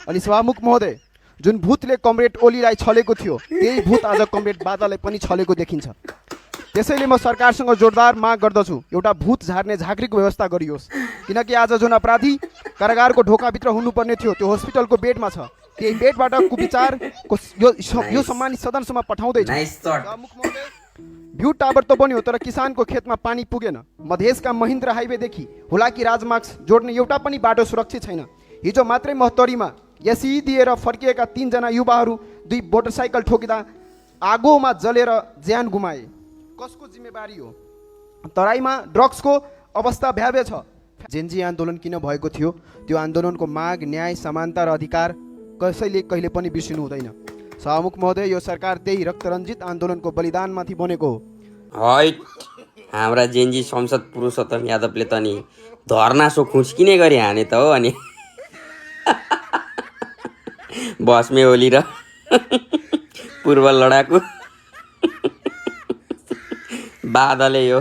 अनि सभामुख महोदय, जुन भूतले कमरेड ओलीलाई छलेको थियो त्यही भूत आज कमरेड बाजालाई पनि छलेको देखिन्छ। त्यसैले म सरकारसँग जोरदार माग गर्दछु, एउटा भूत झार्ने झाँक्रीको व्यवस्था गरियोस्, किनकि आज जुन अपराधी कारागारको ढोकाभित्र हुनुपर्ने थियो त्यो हस्पिटलको बेडमा छ। त्यही बेडबाट कुविचारको यो सम्मानित सदनसम्म पठाउँदैछ। भ्यू टावर त बन्यो तर किसानको खेतमा पानी पुगेन। मधेसका महेन्द्र हाइवेदेखि हुलाकी राजमार्ग जोड्ने एउटा पनि बाटो सुरक्षित छैन। हिजो मात्रै महतरीमा एसई दिएर फर्किएका 3 जना युवाहरू 2 मोटरसाइकल ठोकिँदा आगोमा जलेर ज्यान गुमाए। कसको जिम्मेवारी हो? तराईमा ड्रग्सको अवस्था भयावह छ। जेनजी आन्दोलन किन भएको थियो? त्यो आन्दोलनको माग, न्याय, समानता र अधिकार कसैले कहिले पनि बिर्सिनु हुँदैन। सभामुख महोदय, यो सरकार त्यही रक्तरञ्जित आन्दोलनको बलिदानमाथि बनेको हो। हैट, हाम्रा जेनजी संसद पुरुषोत्तम यादवले त नि धर्ना सो खुस्किने गरी हाने त हो। अनि बसमे ओली र पूर्व लडाकु बादले यो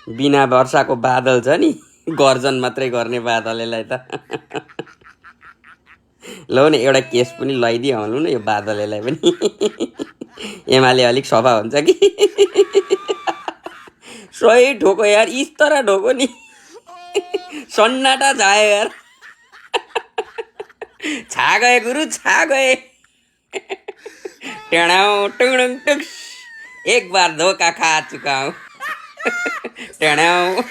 बिना वर्षाको बादल छ नि, गर्जन मात्रै गर्ने बादलेलाई त ल न एउटा केस पनि लगाइदियो हाल्नु न यो बादलेलाई पनि। एमाले अलिक सफा हुन्छ कि। सही ढोको यार, इस्तरा ढोको नि, सन्नाटा छायो यार। छा गए गुरु, छा गए। टेणाउ टुङ टुक्स, एक बार धोखा खा चुका हूँ। टेणाउ।